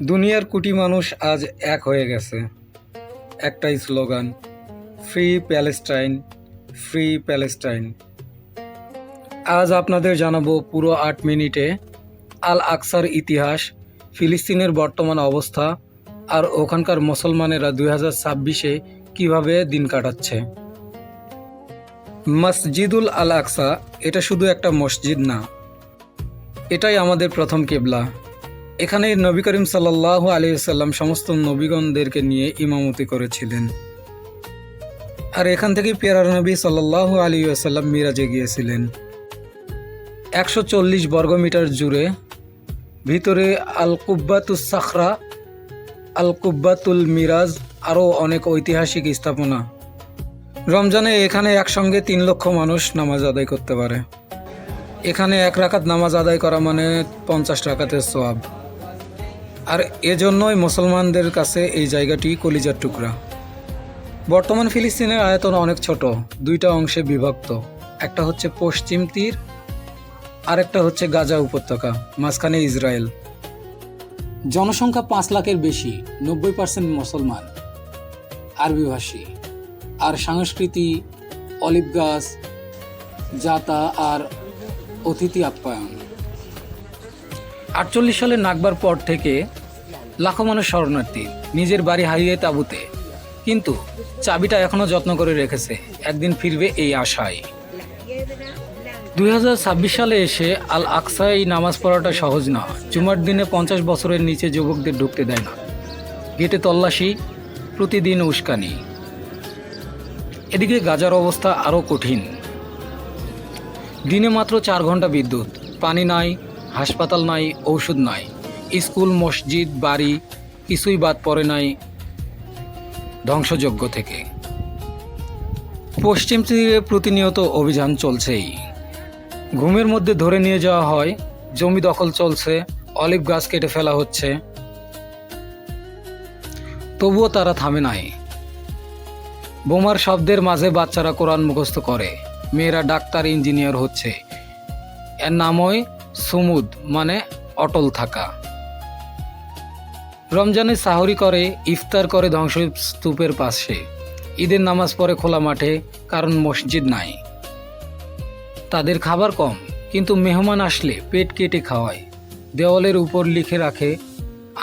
দুনিয়ার কোটি মানুষ আজ এক হয়ে গেছে, একটাই slogan, free Palestine, free Palestine. আজ আপনাদের জানাবো পুরো 8 মিনিটে আল আকসার ইতিহাস, ফিলিস্তিনের বর্তমান অবস্থা আর ওখানকার মুসলমানেরা 2026-এ কীভাবে দিন কাটাচ্ছে। মসজিদুল আল আকসা এটা শুধু একটা মসজিদ না, এটাই আমাদের প্রথম কিবলা। এখানে নবী করিম সাল্লাল্লাহু আলাইহি ওয়াসাল্লাম সমস্ত নবীগণদেরকে নিয়ে ইমামতি করেছিলেন, আর এখান থেকে পেয়ারা নবী সাল্লাল্লাহু আলাইহি ওয়াসাল্লাম মিরাজে গিয়েছিলেন। 140 বর্গমিটার জুড়ে, ভিতরে আল কুব্বাতুস সাখরা, আল কুব্বাতুল মিরাজ, আরও অনেক ঐতিহাসিক স্থাপনা। রমজানে এখানে একসঙ্গে 3 লক্ষ মানুষ নামাজ আদায় করতে পারে। এখানে 1 রাকাত নামাজ আদায় করা মানে 50 রাকাতের সওয়াব। আর এজন্যই মুসলমানদের কাছে এই জায়গাটি কলিজার টুকরা। বর্তমান ফিলিস্তিনের আয়তন অনেক ছোট, 2টা অংশে বিভক্ত। একটা হচ্ছে পশ্চিম তীর, আর একটা হচ্ছে গাজা উপত্যকা, মাঝখানে ইসরায়েল। জনসংখ্যা 5 লাখের বেশি, 90% মুসলমান, আরবিভাষী। আর সংস্কৃতি, অলিভ গাছ, যাতা আর অতিথি আপ্যায়ন। 48 সালের নাকবার পর থেকে লাখো মানুষ শরণার্থী, নিজের বাড়ি হারিয়ে তাঁবুতে, কিন্তু চাবিটা এখনো যত্ন করে রেখেছে, একদিন ফিরবে এই আশায়। 2026 সালে এসে আল আকসায় নামাজ পড়াটা সহজ না। জুমার দিনে 50 বছরের নিচে যুবকদের ঢুকতে দেয় না, গেটে তল্লাশি, প্রতিদিন উস্কানি। এদিকে গাজার অবস্থা আরও কঠিন। দিনে মাত্র 4 ঘন্টা বিদ্যুৎ, পানি নাই, হাসপাতাল নাই, ঔষধ নাই, স্কুল, মসজিদ, বাড়ি কিছুই বাদ পড়ে নাই ধ্বংসযজ্ঞ থেকে। পশ্চিম তীরে প্রতিনিয়ত অভিযান চলছেই। ঘুমের মধ্যে ধরে নিয়ে যাওয়া হয়, জমি দখল চলছে, অলিভ গাছ কেটে ফেলা হচ্ছে, তবুও তারা থামে নাই। বোমার শব্দের মাঝে বাচ্চারা কোরআন মুখস্থ করে, মেয়েরা ডাক্তার, ইঞ্জিনিয়ার হচ্ছে। এর নামই সুমুদ, মানে অটল থাকা। রমজানে সাহরি করে, ইফতার করে ধ্বংসস্তূপের পাশে, ঈদের নামাজ পড়ে খোলা মাঠে, কারণ মসজিদ নাই। তাদের খাবার কম, কিন্তু মেহমান আসলে পেট কেটে খাওয়ায়। দেওয়ালের উপর লিখে রাখে,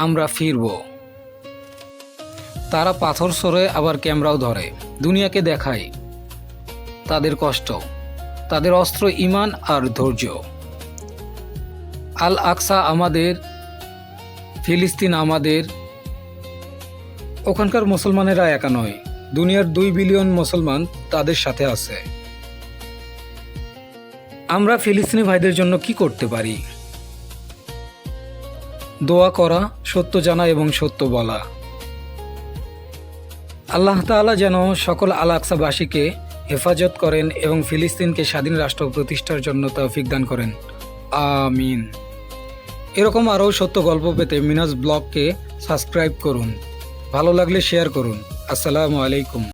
আমরা ফিরব। তারা পাথর সরে, আবার ক্যামেরাও ধরে, দুনিয়াকে দেখায় তাদের কষ্ট। তাদের অস্ত্র ঈমান আর ধৈর্য। আল আকসা আমাদের, ফিলিস্তিন আমাদের। ওখানকার মুসলমানেরা একা নয়, দুনিয়ার 2 বিলিয়ন মুসলমান তাদের সাথে আছে। আমরা ফিলিস্তিনি ভাইদের জন্য কি করতে পারি? দোয়া করা, সত্য জানা এবং সত্য বলা। আল্লাহ তাআলা যেন সকল আল আকসাবাসীকে হেফাজত করেন এবং ফিলিস্তিনকে স্বাধীন রাষ্ট্র প্রতিষ্ঠার জন্য তৌফিক দান করেন, আমিন। এরকম আরও সত্য গল্প পেতে মিনাজ ব্লগকে সাবস্ক্রাইব করুন, ভালো লাগলে শেয়ার করুন। আসসালামু আলাইকুম।